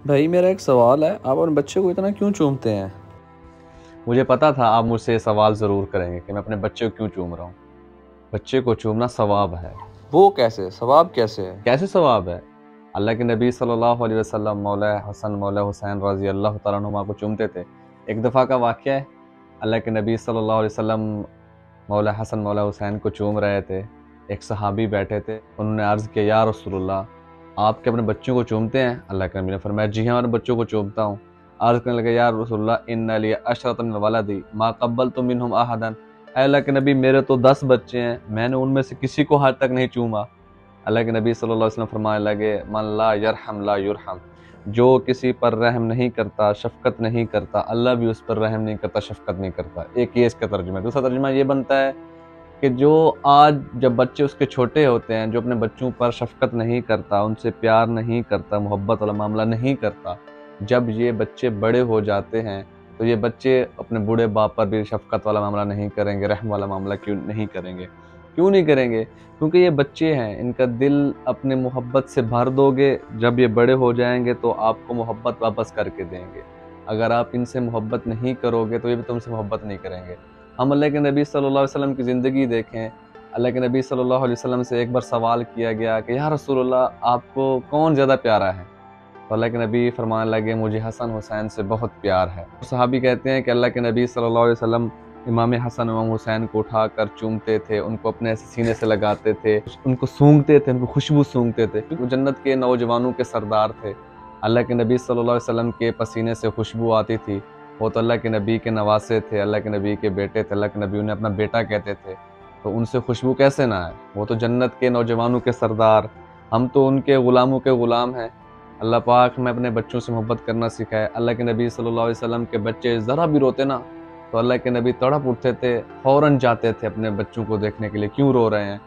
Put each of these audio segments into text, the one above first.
بھائی میرا ایک سوال ہے، آپ اپنے بچے کو اتنا کیوں چومتے ہیں؟ مجھے پتا تھا آپ مجھ سے یہ سوال ضرور کریں گے کہ میں اپنے بچے کو کیوں چوم رہا ہوں۔ بچے کو چومنا ثواب ہے۔ وہ کیسے؟ ثواب کیسے ہے؟ کیسے ثواب ہے؟ اللہ کے نبی صلی اللہ علیہ وسلم مولا حسن مولا حسین رضی اللہ تعالیٰ عنہما کو چومتے تھے۔ ایک دفعہ کا واقعہ ہے، اللہ کے نبی صلی اللہ علیہ وسلم مولا حسن مولا حسین کو چوم رہے تھے۔ ایک صحابی بیٹھے تھے، انہوں نے عرض کیا یا رسول اللہ آپ کے اپنے بچوں کو چومتے ہیں؟ اللہ کے نبی نے فرمایا جی ہاں، اپنے بچوں کو چومتا ہوں۔ عرض کرنے لگے یا رسول اللہ ان لی عشرۃ من ولدی ما قبلت منہم احدا، اے اللہ کے نبی میرے تو 10 بچے ہیں، میں نے ان میں سے کسی کو آج تک نہیں چوما۔ اللہ کے نبی صلی اللہ علیہ وسلم فرمانے لگے من لا یرحم لا یرحم، جو کسی پر رحم نہیں کرتا شفقت نہیں کرتا اللہ بھی اس پر رحم نہیں کرتا شفقت نہیں کرتا۔ ایک یہ اس کا ترجمہ ہے۔ دوسرا ترجمہ یہ بنتا ہے کہ جو آج جب بچے اس کے چھوٹے ہوتے ہیں، جو اپنے بچوں پر شفقت نہیں کرتا، ان سے پیار نہیں کرتا، محبت والا معاملہ نہیں کرتا، جب یہ بچے بڑے ہو جاتے ہیں تو یہ بچے اپنے بوڑھے باپ پر بھی شفقت والا معاملہ نہیں کریں گے، رحم والا معاملہ کیوں نہیں کریں گے؟ کیونکہ یہ بچے ہیں، ان کا دل اپنے محبت سے بھر دو گے، جب یہ بڑے ہو جائیں گے تو آپ کو محبت واپس کر کے دیں گے۔ اگر آپ ان سے محبت نہیں کرو گے تو یہ بھی تم سے محبت نہیں کریں گے۔ ہم اللہ کے نبی صلی اللہ علیہ وسلم کی زندگی دیکھیں، اللہ کے نبی صلی اللہ علیہ وسلم سے ایک بار سوال کیا گیا کہ یا رسول اللہ آپ کو کون زیادہ پیارا ہے؟ تو اللہ کے نبی فرمانے لگے مجھے حسن حسین سے بہت پیار ہے۔ صحابی کہتے ہیں کہ اللہ کے نبی صلی اللہ علیہ وسلم امام حسن امام حسین کو اٹھا کر چومتے تھے، ان کو اپنے سینے سے لگاتے تھے، ان کو سونگتے تھے، ان کو خوشبو سونگتے تھے، کیونکہ وہ جنت کے نوجوانوں کے سردار تھے۔ اللہ کے نبی صلی اللہ علیہ وسلم کے پسینے سے خوشبو آتی تھی، وہ تو اللہ کے نبی کے نواسے تھے، اللہ کے نبی کے بیٹے تھے، اللہ کے نبی انہیں اپنا بیٹا کہتے تھے، تو ان سے خوشبو کیسے نہ آئے؟ وہ تو جنت کے نوجوانوں کے سردار، ہم تو ان کے غلاموں کے غلام ہیں۔ اللہ پاک ہمیں اپنے بچوں سے محبت کرنا سکھائے۔ اللہ کے نبی صلی اللہ علیہ وسلم کے بچے ذرا بھی روتے نا تو اللہ کے نبی تڑپ اٹھتے تھے، فوراً جاتے تھے اپنے بچوں کو دیکھنے کے لیے، کیوں رو رہے ہیں؟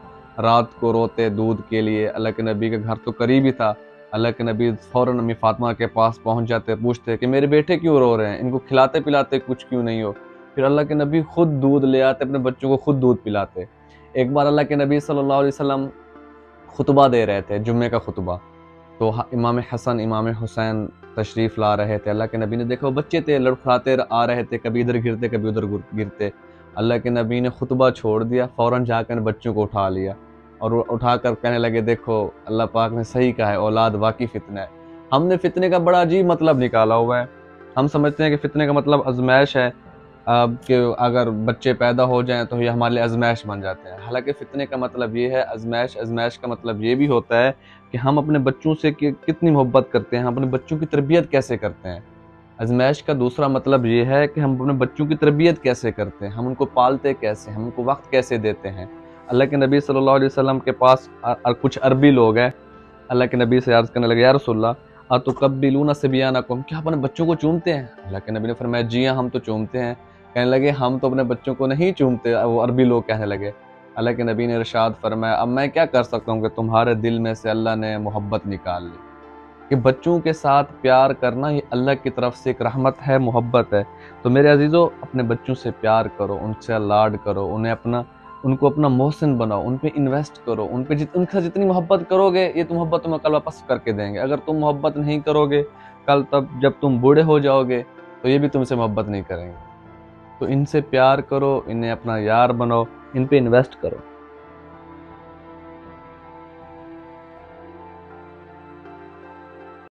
رات کو روتے دودھ کے لیے، اللہ کے نبی کا گھر تو قریب ہی تھا، اللہ کے نبی فوراً امی فاطمہ کے پاس پہنچ جاتے، پوچھتے کہ میرے بیٹے کیوں رو رہے ہیں، ان کو کھلاتے پلاتے کچھ کیوں نہیں ہو؟ پھر اللہ کے نبی خود دودھ لے آتے، اپنے بچوں کو خود دودھ پلاتے۔ ایک بار اللہ کے نبی صلی اللہ علیہ وسلم خطبہ دے رہے تھے، جمعے کا خطبہ، تو امام حسن امام حسین تشریف لا رہے تھے۔ اللہ کے نبی نے دیکھا وہ بچے تھے، لڑکھڑاتے آ رہے تھے، کبھی ادھر گرتے کبھی ادھر گرتے۔ اللہ کے نبی نے خطبہ چھوڑ دیا، فوراً جا کر بچوں کو اٹھا لیا اور اٹھا کر کہنے لگے دیکھو اللہ پاک نے صحیح کہا ہے، اولاد واقعی فتنہ ہے۔ ہم نے فتنے کا بڑا عجیب مطلب نکالا ہوا ہے، ہم سمجھتے ہیں کہ فتنے کا مطلب آزمائش ہے، کہ اگر بچے پیدا ہو جائیں تو یہ ہمارے لیے آزمائش بن جاتے ہیں۔ حالانکہ فتنے کا مطلب یہ ہے آزمائش کا مطلب یہ بھی ہوتا ہے کہ ہم اپنے بچوں سے کتنی محبت کرتے ہیں، ہم اپنے بچوں کی تربیت کیسے کرتے ہیں۔ آزمائش کا دوسرا مطلب یہ ہے کہ ہم اپنے بچوں کی تربیت کیسے کرتے ہیں، ہم ان کو پالتے کیسے، ہم ان کو وقت کیسے دیتے ہیں۔ اللہ کے نبی صلی اللہ علیہ وسلم کے پاس کچھ عربی لوگ ہیں، اللہ کے نبی سے عرض کرنے لگے یا رسول اللہ اتقبلون صبیانکم، کیا اپنے بچوں کو چومتے ہیں؟ اللہ کے نبی نے فرمایا جی ہاں ہم تو چومتے ہیں۔ کہنے لگے ہم تو اپنے بچوں کو نہیں چومتے، وہ عربی لوگ کہنے لگے۔ اللہ کے نبی نے ارشاد فرمایا اب میں کیا کر سکتا ہوں کہ تمہارے دل میں سے اللہ نے محبت نکال لی، کہ بچوں کے ساتھ پیار کرنا یہ اللہ کی طرف سے ایک رحمت ہے، محبت ہے۔ تو میرے عزیزو اپنے بچوں سے پیار کرو، ان سے لاڈ کرو، ان کو اپنا محسن بناؤ، ان پہ انویسٹ کرو، ان کے جتنی محبت کرو گے یہ تو محبت تمہیں کل واپس کر کے دیں گے۔ اگر تم محبت نہیں کرو گے کل تب جب تم بوڑھے ہو جاؤ گے تو یہ بھی تم سے محبت نہیں کریں گے۔ تو ان سے پیار کرو، انہیں اپنا یار بناؤ، ان پہ انویسٹ کرو۔